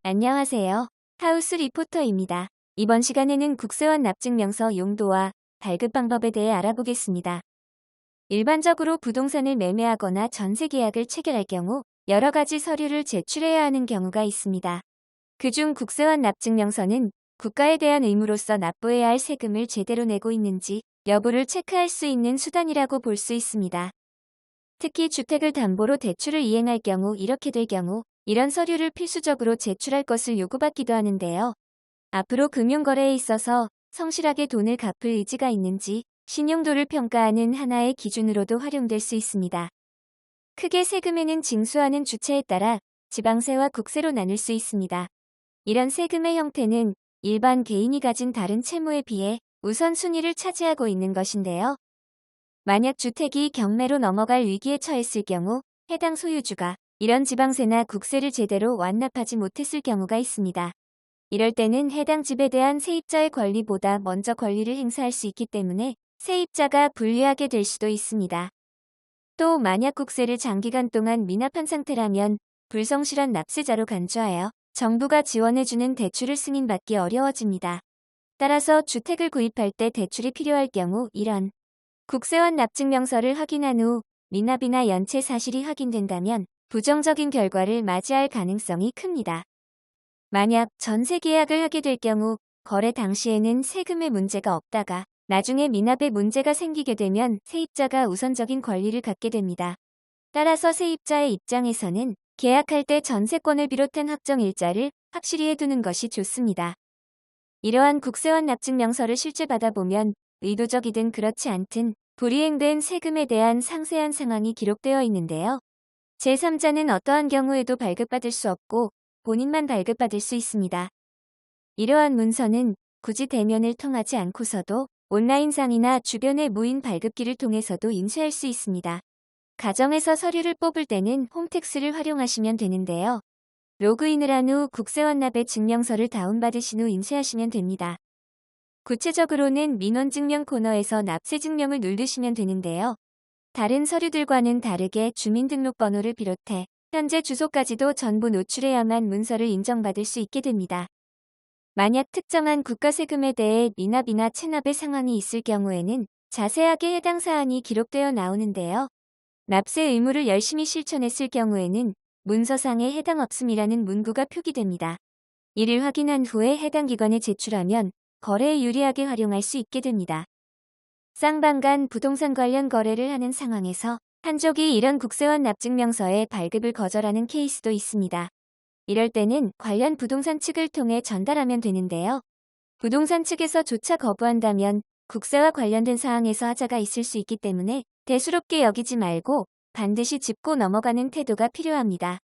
안녕하세요. 하우스 리포터입니다. 이번 시간에는 국세원 납증명서 용도와 발급 방법에 대해 알아보겠습니다. 일반적으로 부동산을 매매하거나 전세 계약을 체결할 경우 여러 가지 서류를 제출해야 하는 경우가 있습니다. 그중 국세원 납증명서는 국가에 대한 의무로서 납부해야 할 세금을 제대로 내고 있는지 여부를 체크할 수 있는 수단이라고 볼 수 있습니다. 특히 주택을 담보로 대출을 이행할 경우 이렇게 될 경우 이런 서류를 필수적으로 제출할 것을 요구받기도 하는데요. 앞으로 금융거래에 있어서 성실하게 돈을 갚을 의지가 있는지 신용도를 평가하는 하나의 기준으로도 활용될 수 있습니다. 크게 세금에는 징수하는 주체에 따라 지방세와 국세로 나눌 수 있습니다. 이런 세금의 형태는 일반 개인이 가진 다른 채무에 비해 우선순위를 차지하고 있는 것인데요. 만약 주택이 경매로 넘어갈 위기에 처했을 경우 해당 소유주가 이런 지방세나 국세를 제대로 완납하지 못했을 경우가 있습니다. 이럴 때는 해당 집에 대한 세입자의 권리보다 먼저 권리를 행사할 수 있기 때문에 세입자가 불리하게 될 수도 있습니다. 또 만약 국세를 장기간 동안 미납한 상태라면 불성실한 납세자로 간주하여 정부가 지원해주는 대출을 승인받기 어려워집니다. 따라서 주택을 구입할 때 대출이 필요할 경우 이런 국세원 납증명서를 확인한 후 미납이나 연체 사실이 확인된다면 부정적인 결과를 맞이할 가능성이 큽니다. 만약 전세 계약을 하게 될 경우 거래 당시에는 세금에 문제가 없다가 나중에 미납에 문제가 생기게 되면 세입자가 우선적인 권리를 갖게 됩니다. 따라서 세입자의 입장에서는 계약할 때 전세권을 비롯한 확정 일자를 확실히 해두는 것이 좋습니다. 이러한 국세원 납증명서를 실제 받아보면 의도적이든 그렇지 않든 불이행된 세금에 대한 상세한 상황이 기록되어 있는데요. 제3자는 어떠한 경우에도 발급받을 수 없고 본인만 발급받을 수 있습니다. 이러한 문서는 굳이 대면을 통하지 않고서도 온라인상이나 주변의 무인 발급기를 통해서도 인쇄할 수 있습니다. 가정에서 서류를 뽑을 때는 홈택스를 활용하시면 되는데요. 로그인을 한 후 국세원 납의 증명서를 다운받으신 후 인쇄하시면 됩니다. 구체적으로는 민원증명 코너에서 납세증명을 누르시면 되는데요. 다른 서류들과는 다르게 주민등록번호를 비롯해 현재 주소까지도 전부 노출해야만 문서를 인정받을 수 있게 됩니다. 만약 특정한 국가세금에 대해 미납이나 체납의 상황이 있을 경우에는 자세하게 해당 사안이 기록되어 나오는데요. 납세 의무를 열심히 실천했을 경우에는 문서상에 해당 없음이라는 문구가 표기됩니다. 이를 확인한 후에 해당 기관에 제출하면 거래에 유리하게 활용할 수 있게 됩니다. 쌍방 간 부동산 관련 거래를 하는 상황에서 한쪽이 이런 국세원 납증명서의 발급을 거절하는 케이스도 있습니다. 이럴 때는 관련 부동산 측을 통해 전달하면 되는데요. 부동산 측에서 조차 거부한다면 국세와 관련된 사항에서 하자가 있을 수 있기 때문에 대수롭게 여기지 말고 반드시 짚고 넘어가는 태도가 필요합니다.